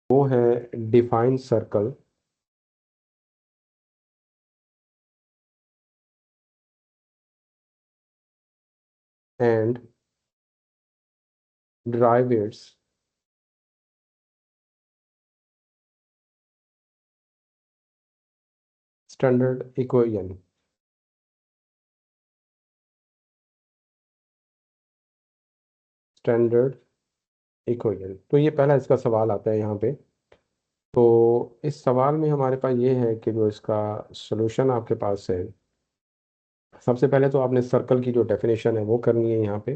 वो है define circle and derive its standard equation। Standard equation, तो ये पहला इसका सवाल आता है यहाँ पे। तो इस सवाल में हमारे पास ये है कि जो इसका सॉल्यूशन आपके पास है, सबसे पहले तो आपने सर्कल की जो डेफिनेशन है वो करनी है यहाँ पे।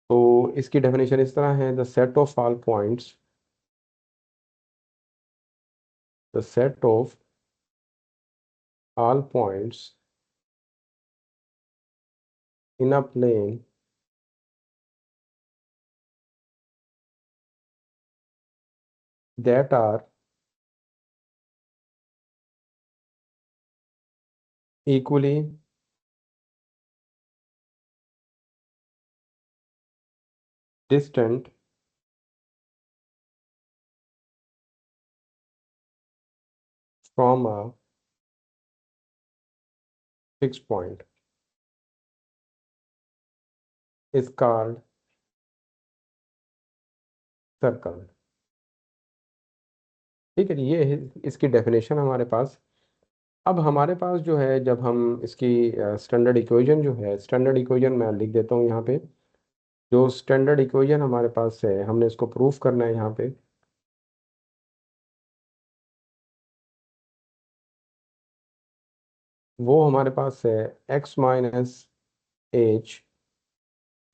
तो इसकी डेफिनेशन इस तरह है, the set of all points in a plane that are equally distant from a fix point is called circle. ठीक है जी, ये है इसकी डेफिनेशन हमारे पास। अब हमारे पास जो है, जब हम इसकी स्टैंडर्ड इक्वेशन जो है, स्टैंडर्ड इक्वेशन मैं लिख देता हूँ यहाँ पे। जो स्टैंडर्ड इक्वेशन हमारे पास है, हमने इसको प्रूफ करना है यहाँ पे। वो हमारे पास है x minus h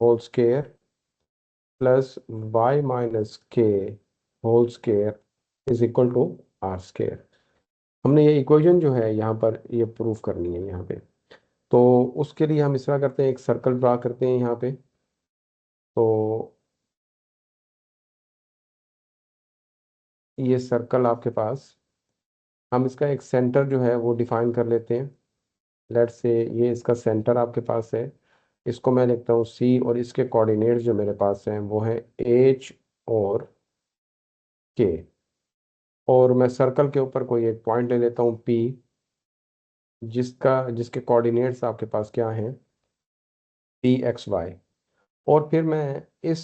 whole square plus y minus k whole square is equal to are square. हमने ये इक्वेशन जो है यहाँ पर ये प्रूफ करनी है यहाँ पे। तो उसके लिए हम इस तरह करते हैं, एक सर्कल ड्रा करते हैं यहाँ पे। तो ये सर्कल आपके पास, हम इसका एक सेंटर जो है वो डिफाइन कर लेते हैं। लेट्स से ये इसका सेंटर आपके पास है। इसको मैं लिखता हूँ सी, और इसके कोऑर्डिनेट्स जो मेरे पास हैं वो है एच और के। और मैं सर्कल के ऊपर कोई एक पॉइंट ले लेता हूँ पी, जिसके कोऑर्डिनेट्स आपके पास क्या हैं, पी एक्स वाई। और फिर मैं इस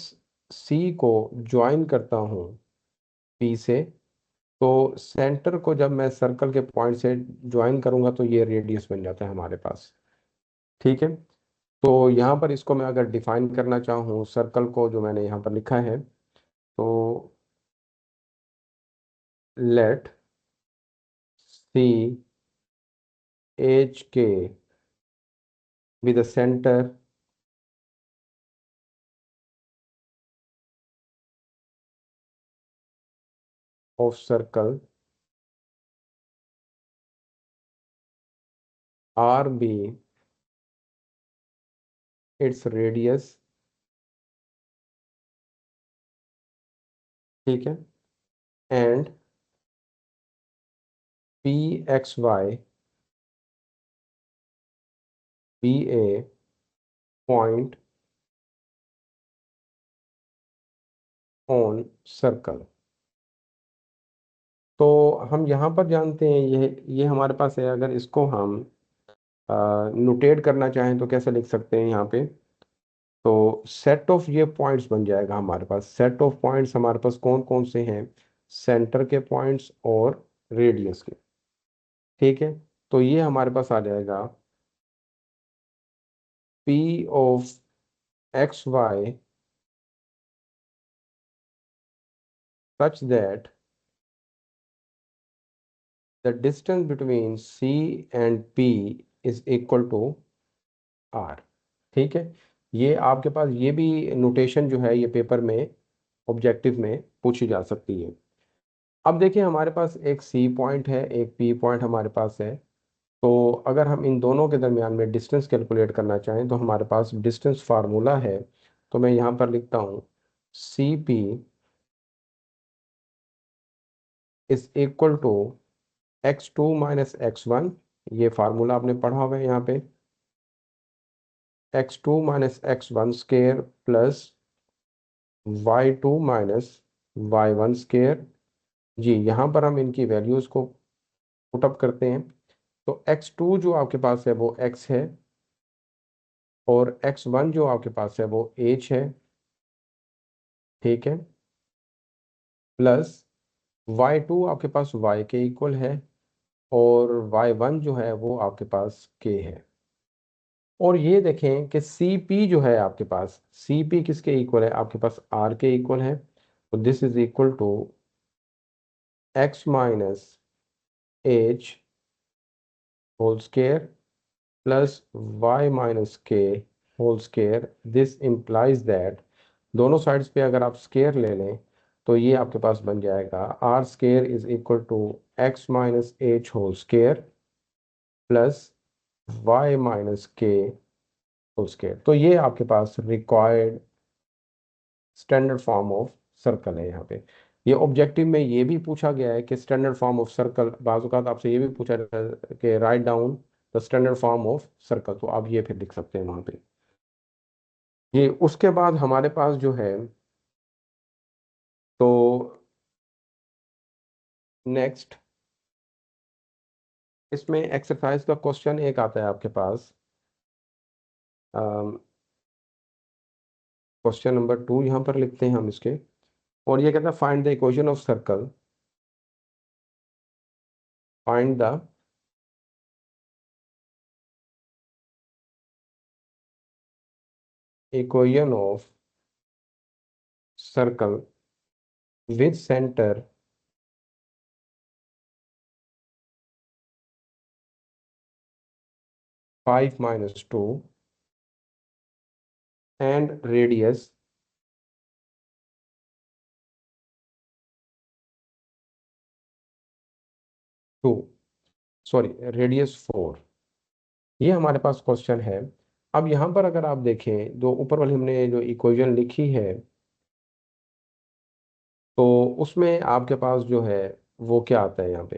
सी को ज्वाइन करता हूँ पी से। तो सेंटर को जब मैं सर्कल के पॉइंट से ज्वाइन करूंगा तो ये रेडियस बन जाता है हमारे पास। ठीक है। तो यहाँ पर इसको मैं अगर डिफाइन करना चाहूँ सर्कल को, जो मैंने यहाँ पर लिखा है, तो let C H K with centre of circle R be its radius. ठीक है। And P X Y be a point on circle. तो हम यहाँ पर जानते हैं, ये हमारे पास है। अगर इसको हम नोटेट करना चाहें तो कैसे लिख सकते हैं यहाँ पे। तो सेट ऑफ ये पॉइंट्स बन जाएगा हमारे पास। सेट ऑफ पॉइंट्स हमारे पास कौन कौन से हैं, सेंटर के पॉइंट्स और रेडियस के। ठीक है। तो ये हमारे पास आ जाएगा P of X Y such that the distance between C and P is equal to R. ठीक है। ये आपके पास ये भी नोटेशन जो है, ये पेपर में ऑब्जेक्टिव में पूछी जा सकती है। अब देखिए, हमारे पास एक सी पॉइंट है, एक पी पॉइंट हमारे पास है। तो अगर हम इन दोनों के दरमियान में डिस्टेंस कैलकुलेट करना चाहें तो हमारे पास डिस्टेंस फार्मूला है। तो मैं यहाँ पर लिखता हूँ C P is equal to x two minus x one. ये फार्मूला आपने पढ़ा हुआ है यहाँ पे। X two minus x one square plus y two minus y one square जी, यहाँ पर हम इनकी वैल्यूज़ को पुटअप करते हैं। तो x2 जो आपके पास है वो x है, और x1 जो आपके पास है वो h है, ठीक है, प्लस y2 आपके पास y के इक्वल है, और y1 जो है वो आपके पास k है। और ये देखें कि CP जो है आपके पास, CP किसके इक्वल है, आपके पास R के इक्वल है। तो this is equal to x minus h whole square plus y minus k whole square. This implies that, दोनों साइड्स पे अगर आप स्केयर ले लें तो ये आपके पास बन जाएगा r square is equal to x minus h whole square plus y minus k whole square. तो ये आपके पास required standard form of circle है। यहाँ पे ये ऑब्जेक्टिव में ये भी पूछा गया है कि स्टैंडर्ड फॉर्म ऑफ सर्कल, बाज़ आपसे ये भी पूछा जाता है कि write down the standard form of circle, तो आप ये फिर लिख सकते हैं वहाँ पे। ये उसके बाद हमारे पास जो है, तो नेक्स्ट इसमें एक्सरसाइज का क्वेश्चन एक आता है आपके पास, क्वेश्चन नंबर 2 यहाँ पर लिखते हैं हम इसके। और ये कहता है find the equation of circle, find the equation of circle with centre 5 - 2 and radius 2, sorry radius 4। ये हमारे पास क्वेश्चन है। अब यहाँ पर अगर आप देखें, जो ऊपर वाली हमने जो इक्वेशन लिखी है, तो उसमें आपके पास जो है वो क्या आता है यहाँ पे।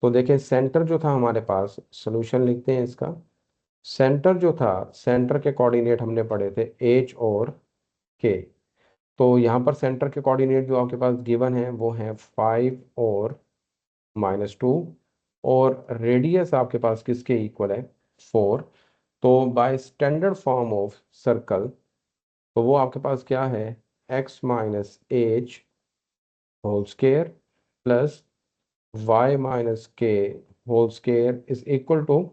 तो देखें, सेंटर जो था हमारे पास, सोल्यूशन लिखते हैं इसका। सेंटर जो था, सेंटर के कोऑर्डिनेट हमने पढ़े थे एच और के। तो यहाँ पर सेंटर के कोऑर्डिनेट जो आपके पास गिवन है वो है 5 और -2, और रेडियस आपके पास किसके इक्वल है, 4। तो by standard form of circle, तो वो आपके पास क्या है, x minus h whole square plus y minus k whole square is equal to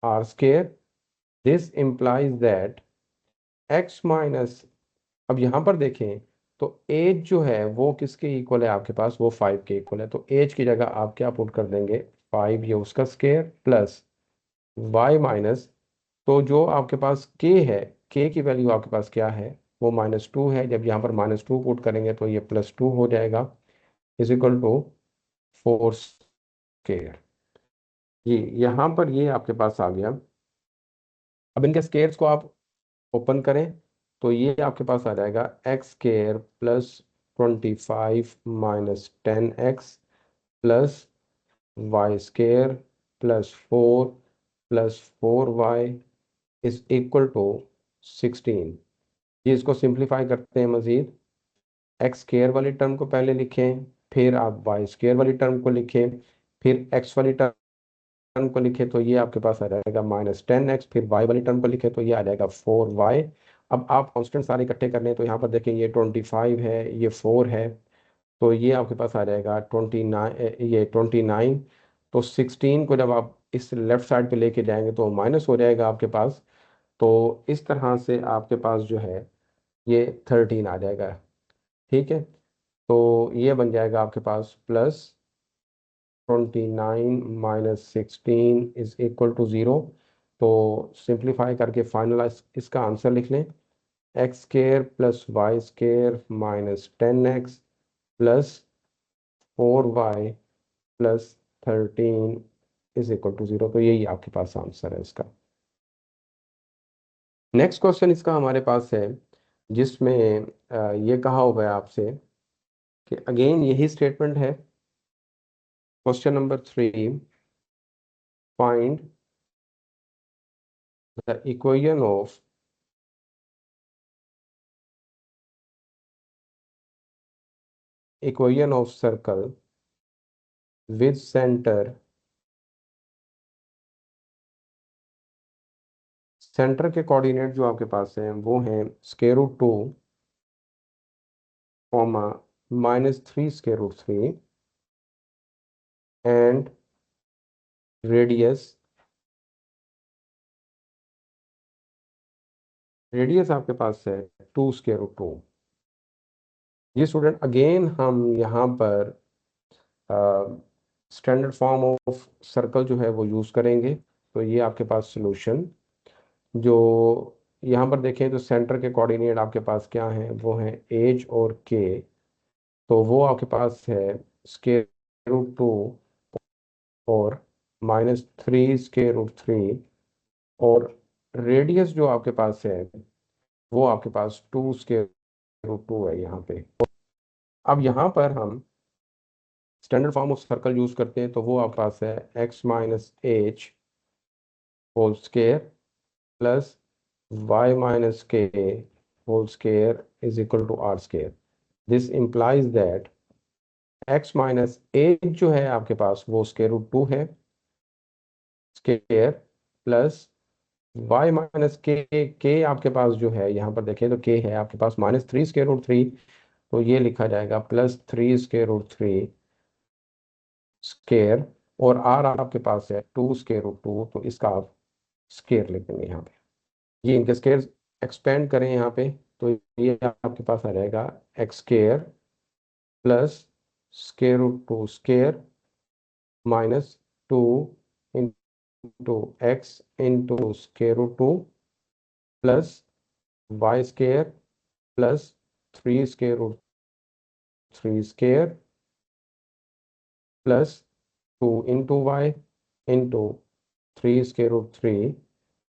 are square. This implies that x minus, अब यहाँ पर देखें तो एज जो है वो किसके इक्वल है, आपके पास वो 5 के इक्वल है। तो एज की जगह आप क्या पुट कर देंगे, 5 ये उसका स्केयर प्लस y माइनस, तो जो आपके पास k है, k की वैल्यू आपके पास क्या है, वो -2 है। जब यहाँ पर -2 पुट करेंगे तो ये +2 हो जाएगा, इज इक्वल टू 4 स्केयर। ये यहाँ पर ये आपके पास आ गया। अब इनके स्केयर्स को आप ओपन करें तो ये आपके पास आ जाएगा X square plus 25 minus 10x plus Y square plus 4 plus 4y is equal to 16। ये इसको सिंप्लीफाई करते हैं मजीद, एक्स स्केयर वाली टर्म को पहले लिखें, फिर आप वाई स्केयर वाली टर्म को लिखें, फिर एक्स वाली टर्म को लिखें तो ये आपके पास आ जाएगा -10x, फिर वाई वाली टर्म को लिखें तो ये आ जाएगा 4y। अब आप कांस्टेंट सारे इकट्ठे कर लें तो यहाँ पर देखें ये 25 है, ये 4 है, तो ये आपके पास आ जाएगा 29, ये 29। तो 16 को जब आप इस लेफ्ट साइड पे लेके जाएंगे तो माइनस हो जाएगा आपके पास। तो इस तरह से आपके पास जो है ये 13 आ जाएगा, ठीक है। तो ये बन जाएगा आपके पास +29 - 16 इज इक्वल टू 0। तो सिंप्लीफाई करके फाइनल इसका आंसर लिख लें, X square plus Y square minus 10x plus 4y plus 13 is equal to 0। तो यही आपके पास आंसर है इसका। नेक्स्ट क्वेश्चन इसका हमारे पास है, जिसमें ये कहा हुआ है आपसे कि अगेन यही स्टेटमेंट है। Question number 3, find the equation of equation of circle with centre, centre के कोऑर्डिनेट जो आपके पास हैं वो हैं √2, कॉमा -3 √3, एंड रेडियस, रेडियस आपके पास है 2 √2। ये स्टूडेंट अगेन हम यहाँ पर स्टैंडर्ड फॉर्म ऑफ सर्कल जो है वो यूज़ करेंगे। तो ये आपके पास सॉल्यूशन, जो यहाँ पर देखें तो सेंटर के कोऑर्डिनेट आपके पास क्या हैं, वो हैं एज और के। तो वो आपके पास है √2 और -3 और रेडियस जो आपके पास है वो आपके पास 2 है यहाँ पे। अब यहाँ पर हम standard form of circle use करते हैं, तो वो आपके पास है x - h whole square plus y - k whole square is equal to r square. This implies that x - h जो है आपके पास वो √2 है स्केयर, प्लस y - k आपके पास जो है यहाँ पर देखें तो k है आपके पास -3 तो ये लिखा जाएगा +3 स्केयर, और r आपके पास है 2 तो इसका आप स्केयर लिख देंगे यहाँ पे। ये इनके स्केयर एक्सपेंड करें यहाँ पे, तो ये आपके पास आ जाएगा x square plus √2 square -2 into x into √2 plus y square plus 3 square plus 2 into Y into 3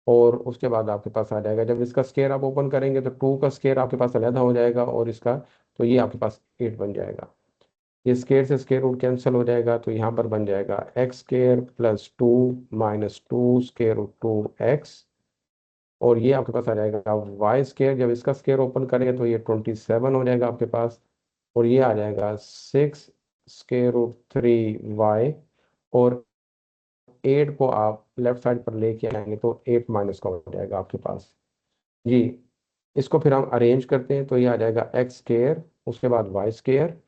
और उसके बाद आपके पास आ जाएगा, जब इसका स्केयर आप ओपन करेंगे तो 2 का स्केयर आपके पास अलग हो जाएगा और इसका, तो ये आपके पास 8 बन जाएगा। ये स्केयर से स्केयर रूट कैंसिल हो जाएगा, तो यहाँ पर बन जाएगा x स्केयर +2 -2 √2x, और ये आपके पास आ जाएगा वाई स्केयर, जब इसका स्केयर ओपन करेंगे तो ये 27 हो जाएगा आपके पास, और ये आ जाएगा 6 √3y, और 8 को आप लेफ्ट साइड पर लेके आएंगे तो 8 माइनस का हो जाएगा आपके पास जी। इसको फिर हम अरेंज करते हैं, तो ये आ जाएगा x स्केयर, उसके बाद वाई स्केयर,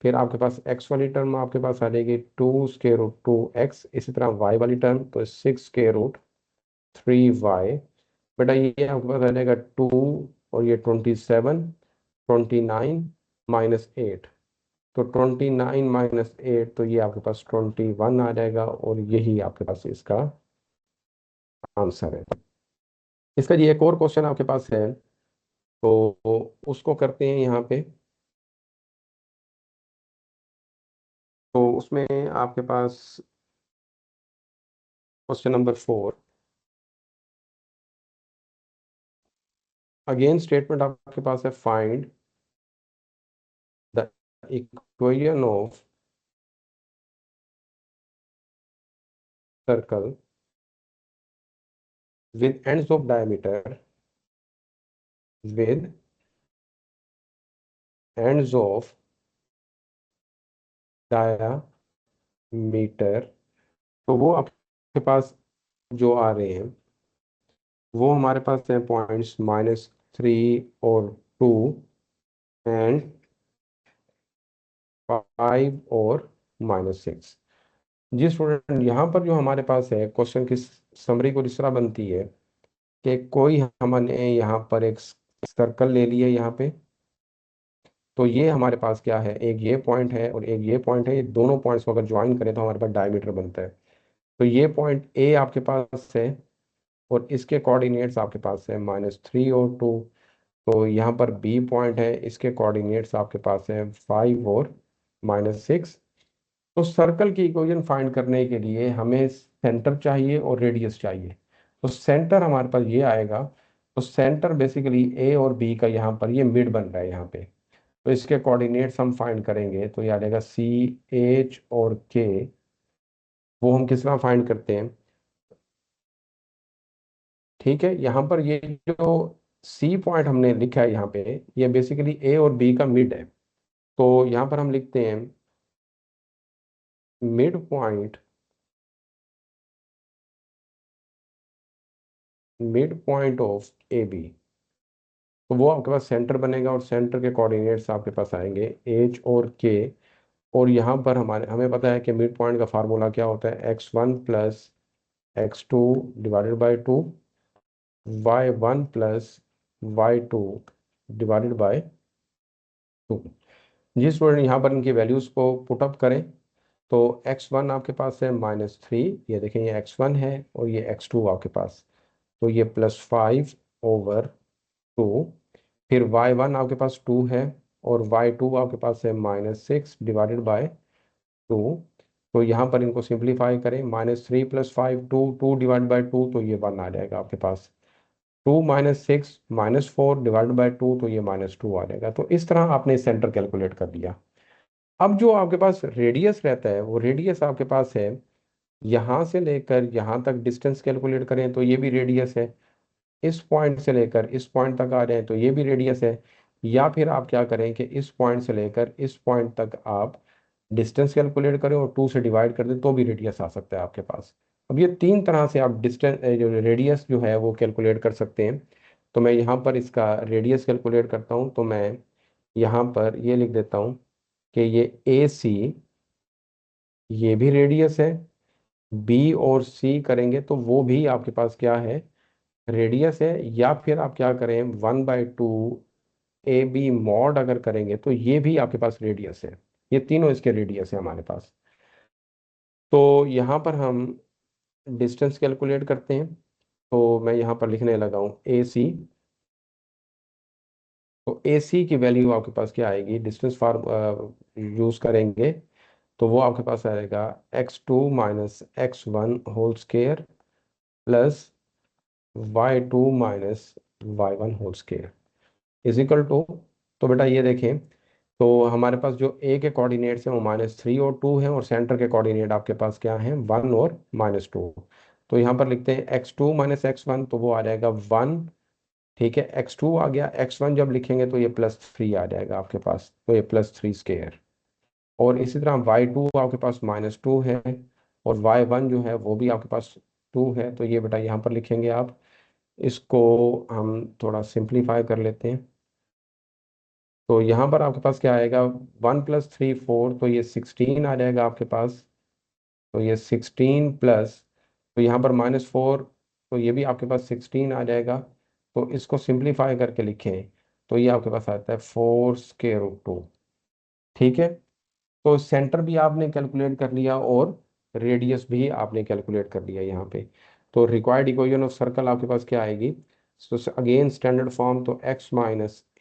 फिर आपके पास x वाली टर्म आपके पास आ जाएगी 2 √2x, इसी तरह y वाली टर्म तो 6 √3y। बेटा ये आपके पास आ जाएगा 2 और ये 27, 29 -8, तो 29 -8 तो ये आपके पास 21 आ जाएगा, और यही आपके पास इसका आंसर है। इसका जी एक और क्वेश्चन आपके पास है, तो उसको करते हैं यहाँ पे। तो उसमें आपके पास क्वेश्चन नंबर 4, अगेन स्टेटमेंट आपके पास है, find the equation of circle with ends of diameter, with ends of diameter. तो वो आपके पास जो आ रहे हैं वो हमारे पास है पॉइंट्स -3 और 2 एंड 5 और -6। जी स्टूडेंट, यहाँ पर जो हमारे पास है क्वेश्चन की समरी को इस तरह बनती है कि कोई हमने यहाँ पर एक सर्कल ले लिया यहाँ पे, तो ये हमारे पास क्या है, एक ये पॉइंट है और एक ये पॉइंट है, ये दोनों पॉइंट्स को अगर ज्वाइन करें तो हमारे पास डायमीटर बनता है। तो ये पॉइंट ए आपके पास है और इसके कोऑर्डिनेट्स आपके पास है -3 और 2। तो यहाँ पर बी पॉइंट है, इसके कोऑर्डिनेट्स आपके पास है 5 और -6। तो सर्कल की इक्वेशन फाइंड करने के लिए हमें सेंटर चाहिए और रेडियस चाहिए। तो सेंटर हमारे पास ये आएगा, तो सेंटर बेसिकली ए और बी का यहाँ पर ये मिड बन रहा है यहाँ पे, तो इसके कोऑर्डिनेट्स हम फाइंड करेंगे, तो ये आ जाएगा CH और K। वो हम किस तरह फाइंड करते हैं, ठीक है, यहाँ पर ये जो सी पॉइंट हमने लिखा है यहाँ पे, ये बेसिकली ए और बी का मिड है। तो यहाँ पर हम लिखते हैं mid point, mid point of A B. तो वो आपके पास सेंटर बनेगा और सेंटर के कोऑर्डिनेट्स आपके पास आएंगे एच और के। और यहाँ पर हमें पता है कि मिड पॉइंट का फार्मूला क्या होता है, x1 plus x2 divided by 2, y1 plus y2 divided by 2। जी स्टूडेंट, यहाँ पर इनकी वैल्यूज़ को पुटअप करें तो x1 आपके पास है -3, ये देखें ये x1 है, और ये x2 आपके पास, तो ये +5/2। फिर y1 आपके पास 2 है, और y2 आपके पास है -6 डिवाइडेड बाय 2। तो यहाँ पर इनको सिंप्लीफाई करें, -3 + 5 2, 2 डिवाइड बाई 2, तो ये 1 आ जाएगा आपके पास। 2 -6 -4 डिवाइड बाई 2, तो ये -2 आ जाएगा। तो इस तरह आपने सेंटर कैलकुलेट कर दिया। अब जो आपके पास रेडियस रहता है, वो रेडियस आपके पास है यहाँ से लेकर यहाँ तक डिस्टेंस कैलकुलेट करें तो ये भी रेडियस है, इस पॉइंट से लेकर इस पॉइंट तक आ रहे हैं तो ये भी रेडियस है, या फिर आप क्या करें कि इस पॉइंट से लेकर इस पॉइंट तक आप डिस्टेंस कैलकुलेट करें और 2 से डिवाइड कर दें तो भी रेडियस आ सकता है आपके पास। अब ये 3 तरह से आप डिस्टेंस जो रेडियस जो है वो कैलकुलेट कर सकते हैं। तो मैं यहाँ पर इसका रेडियस कैलकुलेट करता हूँ, तो मैं यहाँ पर ये लिख देता हूँ कि ये ए सी, ये भी रेडियस है, बी और सी करेंगे तो वो भी आपके पास क्या है, रेडियस है। या फिर आप क्या करें, 1/2 ए बी मॉड अगर करेंगे तो ये भी आपके पास रेडियस है। ये तीनों इसके रेडियस है हमारे पास। तो यहाँ पर हम डिस्टेंस कैलकुलेट करते हैं, तो मैं यहाँ पर लिखने लगा हूँ ए सी। तो ए सी की वैल्यू आपके पास क्या आएगी, डिस्टेंस फार्म यूज करेंगे तो वो आपके पास आएगा x2 - x1 whole square plus y2 - y1 whole square is equal to. तो बेटा ये देखें, तो हमारे पास जो ए के कोऑर्डिनेट्स हैं वो -3 और 2 हैं, और सेंटर के कोऑर्डिनेट आपके पास क्या हैं, 1 और -2। तो यहाँ पर लिखते हैं x2 - x1, तो वो आ जाएगा 1। ठीक है, x2 आ गया, x1 जब लिखेंगे तो ये +3 आ जाएगा आपके पास, तो ये +3 स्केयर। और इसी तरह y2 आपके पास -2 है, और y1 जो है वो भी आपके पास 2 है। तो ये बेटा यहाँ पर लिखेंगे आप, इसको हम थोड़ा सिंप्लीफाई कर लेते हैं। तो यहाँ पर आपके पास क्या आएगा, 1 + 3 4, तो ये 16 आ जाएगा आपके पास। तो ये 16 प्लस, तो यहाँ पर -4, तो ये भी आपके पास 16 आ जाएगा। तो इसको सिंप्लीफाई करके लिखें तो ये आपके पास आता है 4√2। ठीक है, तो सेंटर भी आपने कैलकुलेट कर लिया और रेडियस भी आपने कैलकुलेट कर लिया यहाँ पे। तो रिक्वायर्ड इक्वेशन ऑफ सर्कल आपके पास क्या आएगी, तो अगेन स्टैंडर्ड फॉर्म, तो x -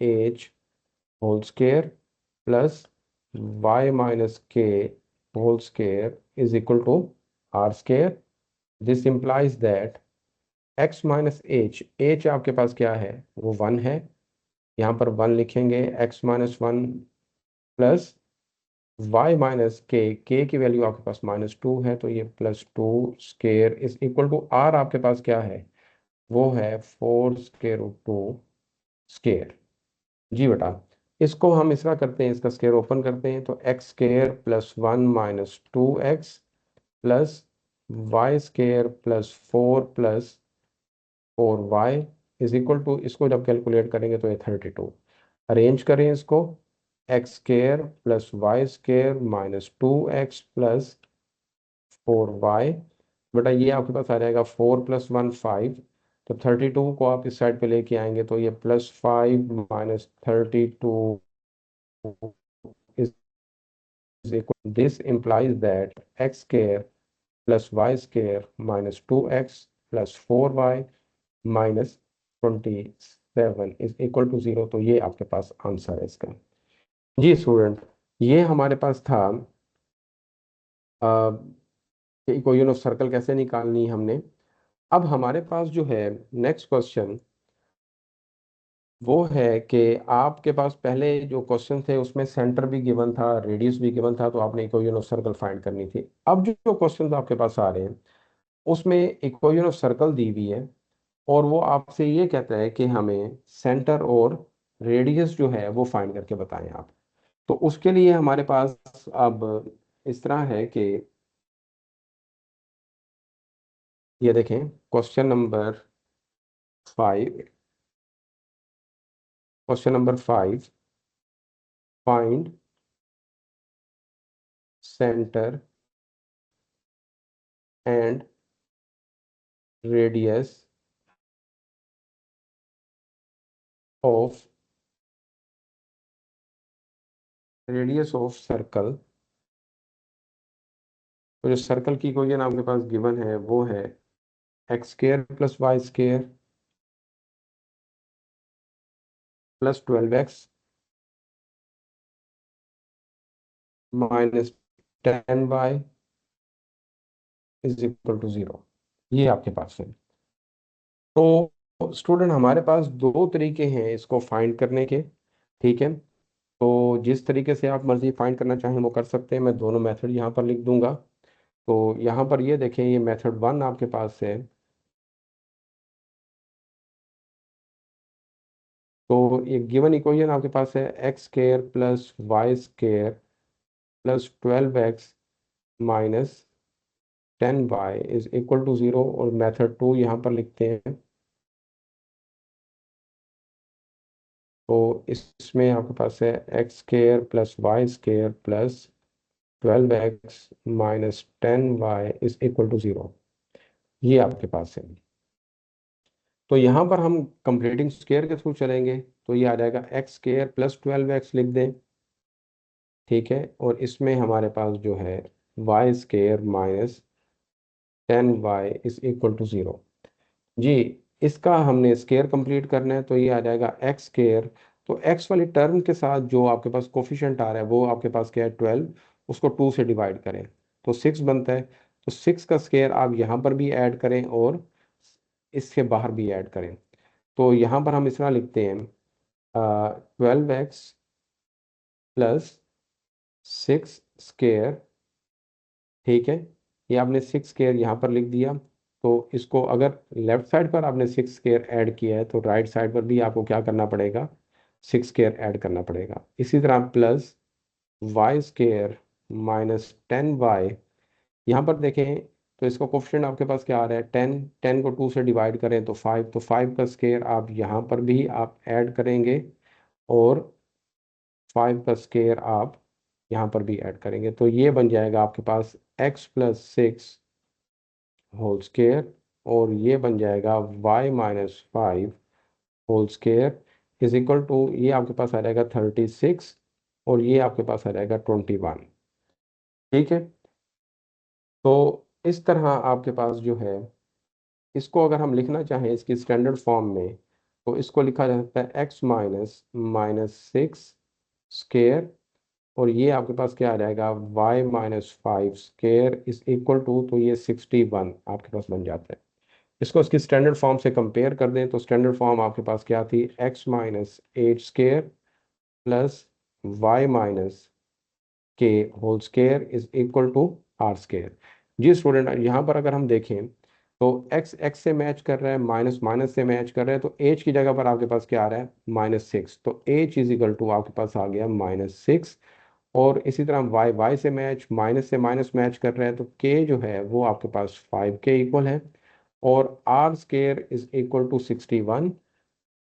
h whole square plus y - k whole square is equal to r square. This implies that x - h आपके पास क्या है, वो 1 है, यहाँ पर 1 लिखेंगे, x - 1 प्लस y - k की वैल्यू आपके पास -2 है, तो ये +2 square is equal to r आपके पास क्या है, वो है 4√2 स्केयर। जी बेटा, इसको हम इस तरह करते हैं, इसका स्केयर ओपन करते हैं, तो x square +1 - 2x plus Y square +4 is equal to, इसको जब कैलकुलेट करेंगे तो ये 32। अरेंज करें इसको, X square plus Y square -2x plus 4y। बेटा ये आपके पास आ जाएगा 4 + 1 5। तो 32 को आप इस साइड पे लेके आएंगे तो ये +5 - 32 is equal. This implies that x square plus y square minus 2x plus 4y minus 27 is equal to 0। तो ये आपके पास आंसर है इसका। जी स्टूडेंट, ये हमारे पास था इक्वेशन ऑफ सर्कल कैसे निकालनी है हमने। अब हमारे पास जो है नेक्स्ट क्वेश्चन वो है कि आपके पास पहले जो क्वेश्चन थे उसमें सेंटर भी गिवन था, रेडियस भी गिवन था, तो आपने इक्वेशन ऑफ सर्कल फाइंड करनी थी। अब जो क्वेश्चन आपके पास आ रहे हैं उसमें इक्वेशन ऑफ सर्कल दी हुई है, और वो आपसे ये कहता है कि हमें सेंटर और रेडियस जो है वो फाइंड करके बताएं आप। तो उसके लिए हमारे पास अब इस तरह है कि ये देखें five question number 5, find centre and radius of circle. तो जो सर्कल की इक्वेशन आपके पास गिवन है वो है X square plus Y square plus 12x -10y is equal to 0। ये आपके पास है। तो स्टूडेंट हमारे पास दो तरीके हैं इसको फाइंड करने के। ठीक है, तो जिस तरीके से आप मर्जी फाइंड करना चाहें वो कर सकते हैं। मैं दोनों मेथड यहाँ पर लिख दूंगा। तो यहाँ पर ये देखें, ये मेथड 1 आपके पास है। तो ये गिवन इक्वेशन आपके पास है X square plus Y square plus 12x -10y is equal to 0। और मेथड 2 यहाँ पर लिखते हैं। तो इसमें आपके पास है X square plus Y square plus 12x -10y is equal to 0। ये आपके पास है। तो यहाँ पर हम कंप्लीटिंग स्क्वायर के थ्रू चलेंगे। तो ये आ जाएगा एक्स स्क्वायर प्लस 12x लिख दें। ठीक है, और इसमें हमारे पास जो है Y square -10y is equal to 0। जी, इसका हमने स्क्वायर कंप्लीट करना है। तो ये आ जाएगा एक्स स्क्वायर। तो एक्स वाली टर्म के साथ जो आपके पास कोफिशिएंट आ रहा है वो आपके पास क्या है 12। उसको 2 से डिवाइड करें तो 6 बनता है। तो 6 का स्क्वायर आप यहाँ पर भी ऐड करें और इसके बाहर भी ऐड करें। तो यहाँ पर हम इस तरह लिखते हैं 12x प्लस 6 स्क्वायर। ठीक है, ये आपने 6 स्क्वायर यहाँ पर लिख दिया। तो इसको अगर लेफ्ट साइड पर आपने 6 स्क्वायर ऐड किया है तो राइट साइड पर भी आपको क्या करना पड़ेगा, 6 स्क्वायर ऐड करना पड़ेगा। इसी तरह प्लस वाई स्क्वायर -10y। यहाँ पर देखें तो इसका कोफिशिएंट आपके पास क्या आ रहा है 10। 10 को 2 से डिवाइड करें तो 5। तो 5 का स्क्वायर आप यहाँ पर भी आप ऐड करेंगे और 5 का स्क्वायर आप यहाँ पर भी ऐड करेंगे। तो ये बन जाएगा आपके पास x+6 होल स्क्वायर। और ये बन जाएगा y-5 whole square is equal to, ये आपके पास आ जाएगा 36 और ये आपके पास आ जाएगा 21। ठीक है, तो इस तरह आपके पास जो है, इसको अगर हम लिखना चाहें इसकी स्टैंडर्ड फॉर्म में तो इसको लिखा जा सकता है x-6 स्क्वायर। और ये आपके पास क्या आ जाएगा y-5 square is equal to, तो ये 61 आपके पास बन जाता है। इसको इसकी स्टैंडर्ड फॉर्म से कंपेयर कर दें तो स्टैंडर्ड फॉर्म आपके पास क्या थी x-8 square plus y-k whole square is equal to R square. जी स्टूडेंट, यहाँ पर अगर हम देखें तो x x से मैच कर रहा है, माइनस माइनस से मैच कर रहा है। तो h की जगह पर आपके पास क्या आ रहा है -6। तो h इज इक्वल टू आपके पास आ गया -6। और इसी तरह y y से मैच, माइनस से माइनस मैच कर रहा है तो k जो है वो आपके पास 5 के इक्वल है। और R square is equal to 61।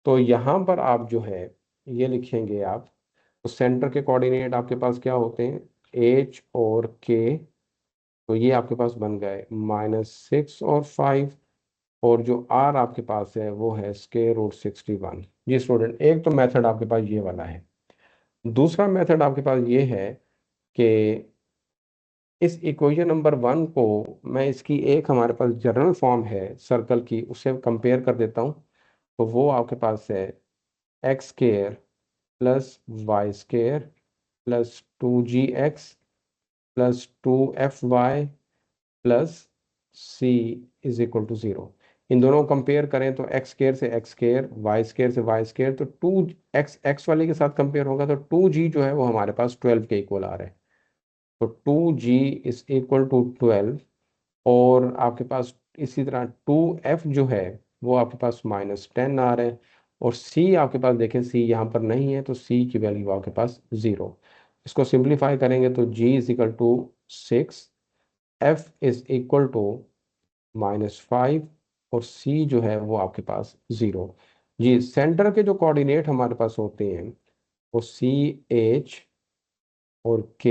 तो यहाँ पर आप जो है ये लिखेंगे आप। तो सेंटर के कोऑर्डिनेट आपके पास क्या होते हैं h और k। तो ये आपके पास बन गए -6 और 5। और जो r आपके पास है वो है √61। जी स्टूडेंट, एक तो मेथड आपके पास ये वाला है। दूसरा मेथड आपके पास ये है कि इस इक्वेशन नंबर 1 को मैं इसकी एक हमारे पास जनरल फॉर्म है सर्कल की, उससे कंपेयर कर देता हूँ। तो वो आपके पास है X square plus Y square plus 2gx plus 2fy plus C is equal to 0। इन दोनों को कंपेयर करें तो एक्स स्केयर से एक्स स्केयर, वाई स्केयर से वाई स्केयर। तो 2x एक्स वाले के साथ कंपेयर होगा तो 2g जो है वो हमारे पास 12 के इक्वल आ रहा है। तो 2g इज इक्वल टू 12। और आपके पास इसी तरह 2f जो है वो आपके पास -10 आ रहा है। और c आपके पास देखें, c यहाँ पर नहीं है तो c की वैल्यू आपके पास 0। इसको सिंप्लीफाई करेंगे तो g is equal to 6, f is equal to -5 और c जो है वो आपके पास 0। जी सेंटर के जो कोऑर्डिनेट हमारे पास होते हैं वो CH और K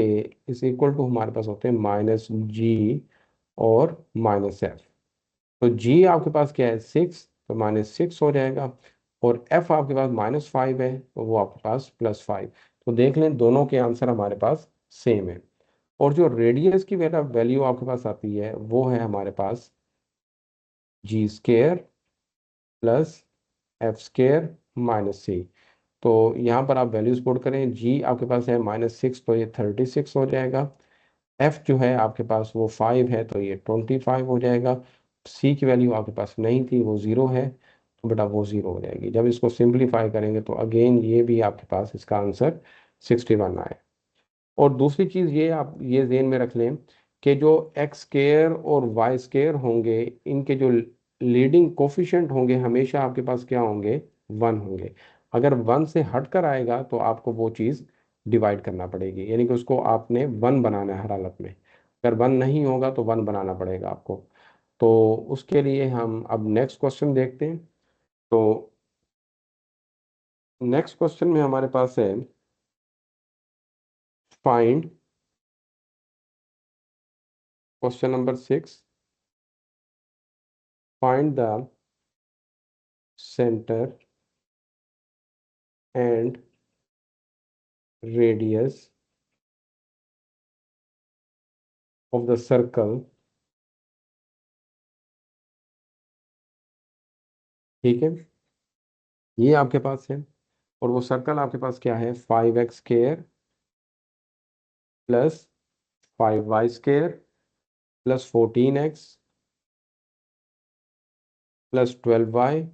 इज इक्वल टू हमारे पास होते हैं -G और -F। तो G आपके पास क्या है 6, तो -6 हो जाएगा, और F आपके पास -5 है तो वो आपके पास +5। तो देख लें दोनों के आंसर हमारे पास सेम है। और जो रेडियस की वैल्यू आपके पास आती है वो है हमारे पास g² + f² - c। तो यहाँ पर आप वैल्यूज पुट करें, g आपके पास है -6 तो ये 36 हो जाएगा, f जो है आपके पास वो 5 है तो ये 25 हो जाएगा, c की वैल्यू आपके पास नहीं थी वो 0 है तो बेटा वो 0 हो जाएगी। जब इसको सिंप्लीफाई करेंगे तो अगेन ये भी आपके पास इसका आंसर 61 आए। और दूसरी चीज़ ये आप ये ज़हन में रख लें कि जो x² और y² होंगे इनके जो लीडिंग कोफिशिएंट होंगे हमेशा आपके पास क्या होंगे 1 होंगे। अगर 1 से हटकर आएगा तो आपको वो चीज़ डिवाइड करना पड़ेगी, यानी कि उसको आपने 1 बनाना है हर हालत में। अगर 1 नहीं होगा तो 1 बनाना पड़ेगा आपको। तो उसके लिए हम अब नेक्स्ट क्वेश्चन देखते हैं। तो नेक्स्ट क्वेश्चन में हमारे पास है find, question number 6, find the center and radius of the circle। ठीक है, ये आपके पास है, और वो सर्कल आपके पास क्या है 5x² + 5y² + 14x + 12y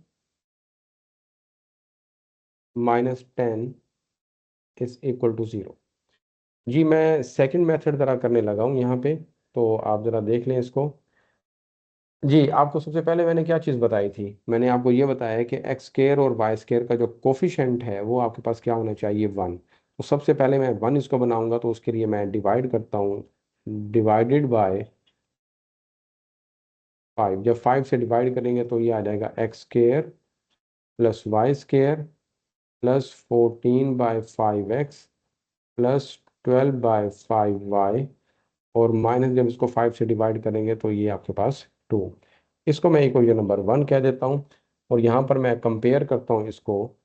- 10 is equal to 0। जी मैं सेकंड मेथड ज़रा करने लगा हूँ यहाँ पे, तो आप ज़रा देख लें इसको। जी आपको सबसे पहले मैंने क्या चीज़ बताई थी, मैंने आपको ये बताया है कि x² और y² का जो कोफिशेंट है वो आपके पास क्या होना चाहिए 1। तो सबसे पहले मैं 1 इसको बनाऊंगा, तो उसके लिए मैं डिवाइड करता हूँ, डिवाइडेड बाय 5। जब 5 से डिवाइड करेंगे तो ये आ जाएगा x² + y² + 14/5x + 12/5y, और माइनस जब इसको 5 से डिवाइड करेंगे तो ये आपके पास 2। इसको मैं इक्वेशन नंबर 1 कह देता हूँ, और यहाँ पर मैं कंपेयर करता हूँ इसको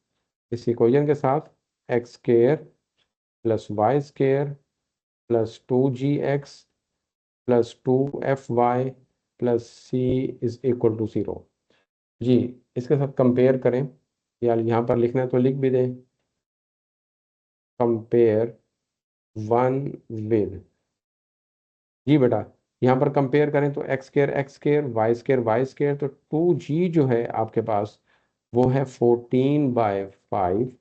इस इक्वेशन के साथ, x² + y² + 2gx + 2fy + c is equal to 0। जी इसके साथ कंपेयर करें, या यहाँ पर लिखना है तो लिख भी दें, कंपेयर 1 विद। जी बेटा यहाँ पर कंपेयर करें तो x² y² तो 2g जो है आपके पास वो है 14/5,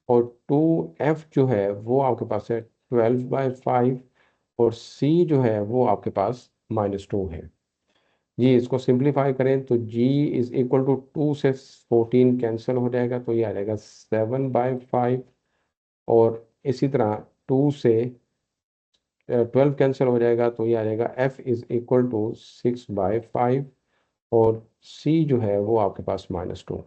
और 2f जो है वो आपके पास है 12/5, और c जो है वो आपके पास -2 है। जी इसको सिंप्लीफाई करें तो g इज इक्वल टू 2 से 14 कैंसिल हो जाएगा तो ये आ जाएगा 7/5, और इसी तरह 2 से 12 कैंसिल हो जाएगा तो ये आ जाएगा f इज इक्वल टू 6/5, और c जो है वो आपके पास -2।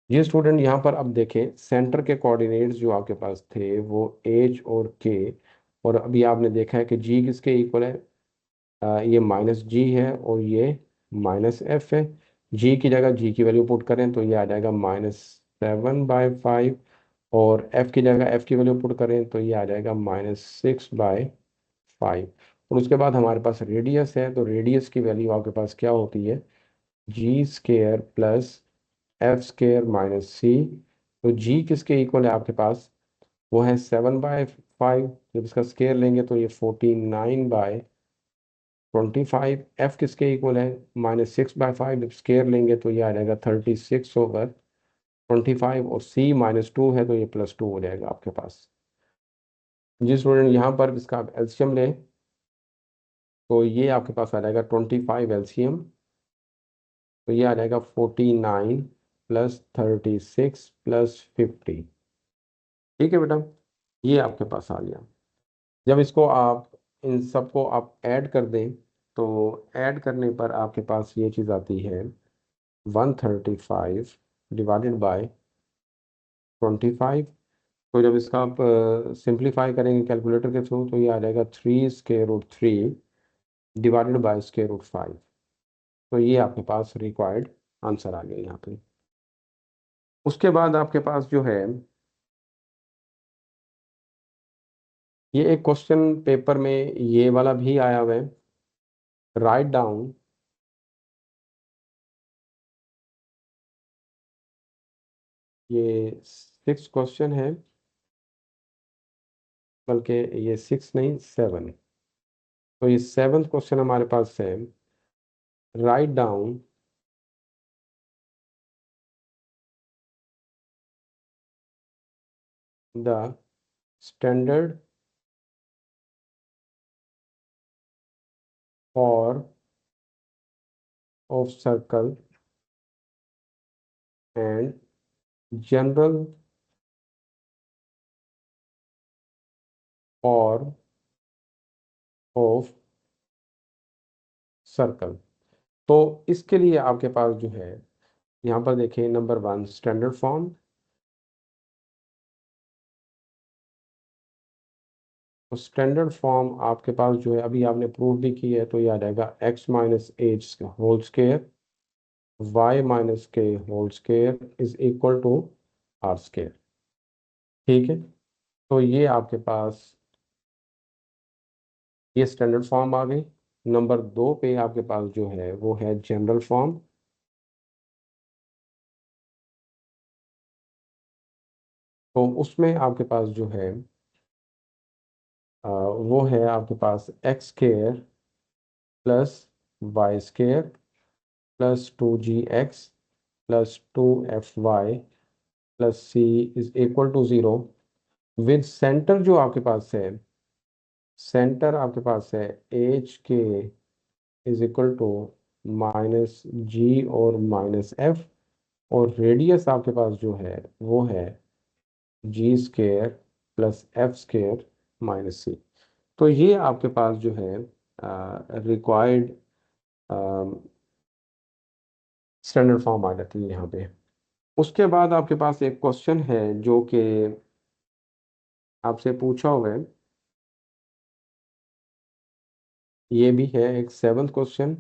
ये स्टूडेंट यहाँ पर अब देखें सेंटर के कोऑर्डिनेट्स जो आपके पास थे वो h और k, और अभी आपने देखा है कि g किसके इक्वल है, ये -g है और ये -f है। g की जगह g की वैल्यू पुट करें तो ये आ जाएगा -7/5, और f की जगह f की वैल्यू पुट करें तो ये आ जाएगा -6/5। और उसके बाद हमारे पास रेडियस है, तो रेडियस की वैल्यू आपके पास क्या होती है g² + f² - c। तो g किसके इक्वल है आपके पास, वो है 7/5, जब इसका स्केयर लेंगे तो ये 49/25। f किसके इक्वल है -6/5, जब स्केयर लेंगे तो ये आ जाएगा 36/25, और c -2 है तो ये +2 हो जाएगा आपके पास। जी स्टूडेंट यहाँ पर इसका एलसीएम लें तो ये आपके पास आ जाएगा 25 एलसीएम, तो ये आ जाएगा 49 + 36 + 50। ठीक है बेटा, ये आपके पास आ गया। जब इसको आप इन सबको आप ऐड कर दें तो ऐड करने पर आपके पास ये चीज़ आती है 135 डिवाइडेड बाय 25। तो जब इसका आप सिंप्लीफाई करेंगे कैलकुलेटर के थ्रू तो ये आ जाएगा 3√3 डिवाइडेड बाय √5। तो ये आपके पास रिक्वायर्ड आंसर आ गया यहाँ पे। उसके बाद आपके पास जो है ये एक क्वेश्चन पेपर में ये वाला भी आया हुआ है। राइट डाउन ये 6 क्वेश्चन है, बल्कि ये 6 नहीं 7। तो ये 7th क्वेश्चन हमारे पास है। Write down the standard for of circle and general for of circle. तो इसके लिए आपके पास जो है यहाँ पर देखिए नंबर 1 स्टैंडर्ड फॉर्म। तो स्टैंडर्ड फॉर्म आपके पास जो है अभी आपने प्रूव भी की है, तो ये आ जाएगा x minus h whole square y minus k whole square is equal to are square. ठीक है, तो ये आपके पास ये स्टैंडर्ड फॉर्म आ गई। नंबर 2 पे आपके पास जो है वो है जनरल फॉर्म। तो उसमें आपके पास जो है वो है आपके पास x square plus Y square plus 2gx plus 2fy plus C is equal to 0 with centre जो आपके पास है, सेंटर आपके पास है h k is equal to -g और -f। और रेडियस आपके पास जो है वो है g square plus f square -c। तो ये आपके पास जो है रिक्वायर्ड स्टैंडर्ड फॉर्म आ जाती है यहाँ पे। उसके बाद आपके पास एक क्वेश्चन है जो कि आपसे पूछा हुआ है। ये भी है एक 7th question.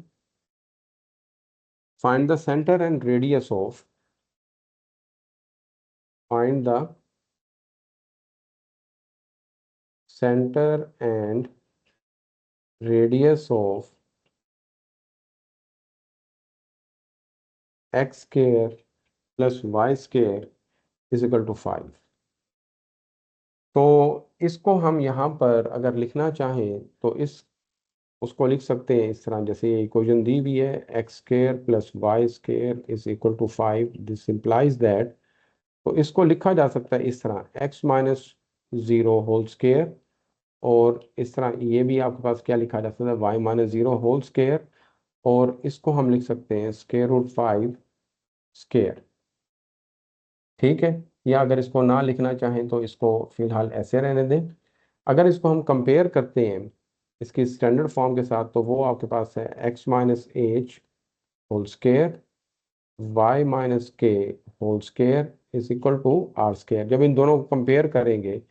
Find the centre and radius of find the centre and radius of X square plus Y square is equal to 5। तो इसको हम यहाँ पर अगर लिखना चाहें तो इस उसको लिख सकते हैं इस तरह, जैसे ये इक्वेशन दी हुई है X square plus Y square is equal to 5। This implies that, तो इसको लिखा जा सकता है इस तरह x-0 होल स्केयर। और इस तरह ये भी आपके पास क्या लिखा जा सकता है y-0 होल स्केयर। और इसको हम लिख सकते हैं √5 स्केयर। ठीक है, या अगर इसको ना लिखना चाहें तो इसको फिलहाल ऐसे रहने दें। अगर इसको हम कंपेयर करते हैं इसकी स्टैंडर्ड फॉर्म के साथ, तो वो आपके पास है x-h whole square y-k whole square is equal to are square. जब इन दोनों को कंपेयर करेंगे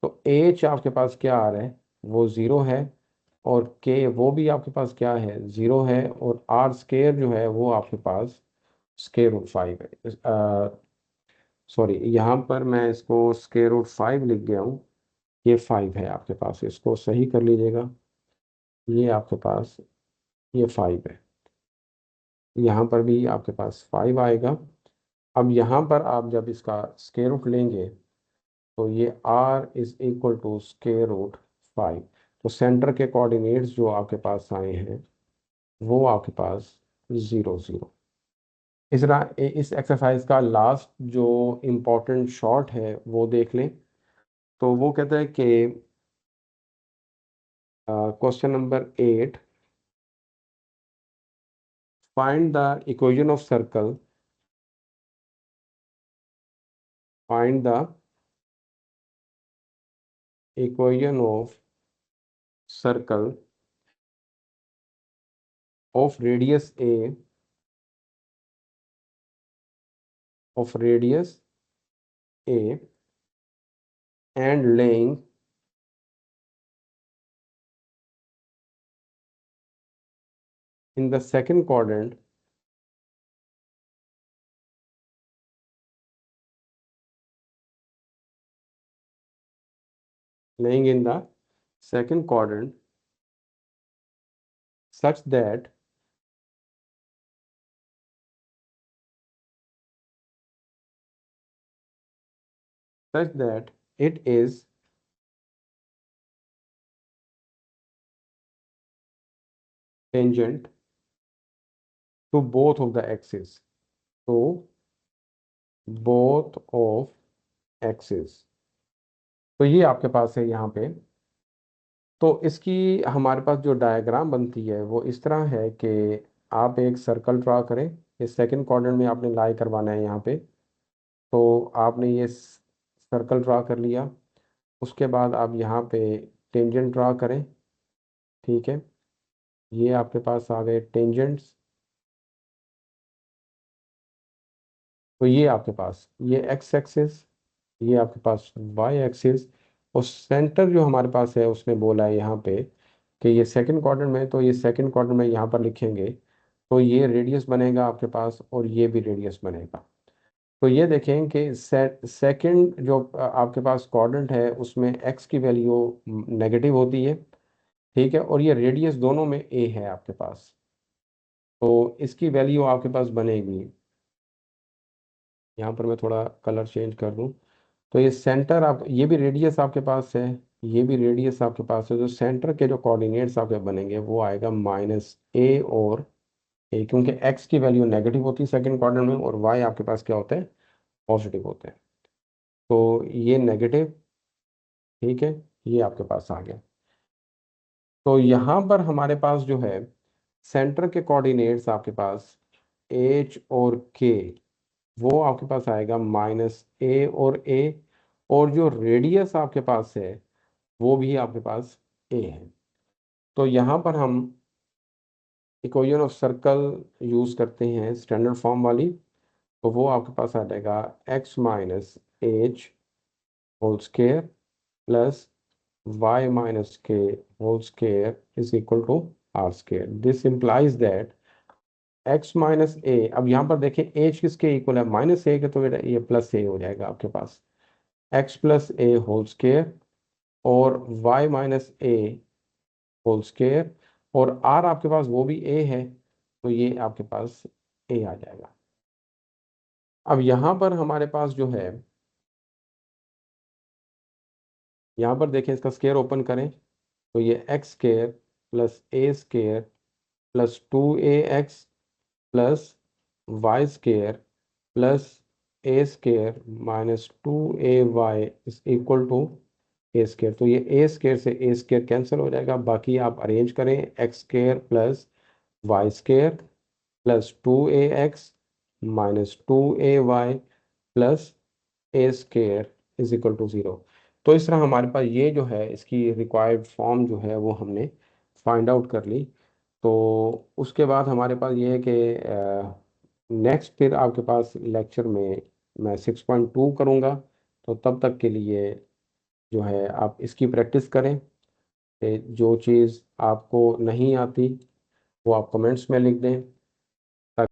तो एच आपके पास क्या आ रहा है वो 0 है, और के वो भी आपके पास क्या है 0 है, और आर स्केयर जो है वो आपके पास √5 है। सॉरी, यहाँ पर मैं इसको √5 लिख गया हूँ, ये 5 है आपके पास, इसको सही कर लीजिएगा। ये आपके पास ये 5 है, यहाँ पर भी आपके पास 5 आएगा। अब यहाँ पर आप जब इसका स्क्वायर रूट लेंगे तो ये r इज इक्वल टू √5। तो सेंटर के कोऑर्डिनेट्स जो आपके पास आए हैं वो आपके पास 0 0। इस तरह इस एक्सरसाइज का लास्ट जो इम्पोर्टेंट शॉर्ट है वो देख लें। तो वो कहता है कि question number 8, find the equation of circle, find the equation of circle of radius A of radius a and laying in the second quadrant laying in the second quadrant such that it is tangent to both of the axes, to both of axes। तो ये आपके पास है यहाँ पे। तो इसकी हमारे पास जो डायग्राम बनती है वो इस तरह है कि आप एक सर्कल ड्रा करें। इस सेकंड क्वाड्रेंट में आपने लाई करवाना है यहाँ पे। तो आपने ये सर्कल ड्रा कर लिया। उसके बाद आप यहाँ पे टेंजेंट ड्रा करें। ठीक है, ये आपके पास आ गए टेंजेंट्स। तो ये आपके पास ये एक्स एक्सिस, ये आपके पास वाई एक्सिस। और सेंटर जो हमारे पास है उसने बोला है यहाँ पे कि ये सेकंड क्वाड्रेंट में, तो ये सेकंड क्वाड्रेंट में यहाँ पर लिखेंगे तो ये रेडियस बनेगा आपके पास और ये भी रेडियस बनेगा। तो ये देखें कि सेकंड जो आपके पास क्वाड्रेंट है उसमें एक्स की वैल्यू नेगेटिव होती है। ठीक है, और ये रेडियस दोनों में ए है आपके पास। तो इसकी वैल्यू आपके पास बनेगी, यहाँ पर मैं थोड़ा कलर चेंज कर दूँ। तो ये सेंटर आप, ये भी रेडियस आपके पास है, ये भी रेडियस आपके पास है। तो सेंटर के जो कोऑर्डिनेट्स आपके बनेंगे वो आएगा -a और a, क्योंकि x की वैल्यू नेगेटिव होती है सेकंड क्वाड्रेंट में और y आपके पास क्या होते हैं, पॉजिटिव होते हैं। तो ये नेगेटिव, ठीक है, ये आपके पास आ गया। तो यहाँ पर हमारे पास जो है सेंटर के कोऑर्डिनेट्स आपके पास h और k, वो आपके पास आएगा -a और a। और जो रेडियस आपके पास है वो भी आपके पास a है। तो यहाँ पर हम इक्वेशन ऑफ सर्कल यूज करते हैं स्टैंडर्ड फॉर्म वाली। तो वो आपके पास आ जाएगा x minus h whole square plus y minus k whole square is equal to are square. This implies that x minus a, अब यहाँ पर देखें एच किसके इक्वल है, -a के, तो बेटा ये प्लस ए हो जाएगा आपके पास, x प्लस ए होल स्केयर और y माइनस ए होल स्केयर। और r आपके पास वो भी a है, तो ये आपके पास a आ जाएगा। अब यहाँ पर हमारे पास जो है, यहाँ पर देखें इसका स्केयर ओपन करें तो ये X square plus A square plus 2ax प्लस Y square plus A square -2ay is equal to A square. तो ये ए स्केयर से ए स्केयर कैंसिल हो जाएगा, बाकी आप अरेंज करें X square plus Y square plus 2ax -2ay plus A square is equal to 0। तो इस तरह हमारे पास ये जो है इसकी रिक्वायर्ड फॉर्म जो है वो हमने फाइंड आउट कर ली। तो उसके बाद हमारे पास ये है कि नेक्स्ट फिर आपके पास लेक्चर में मैं 6.2 करूँगा। तो तब तक के लिए जो है आप इसकी प्रैक्टिस करें। जो चीज़ आपको नहीं आती वो आप कमेंट्स में लिख दें।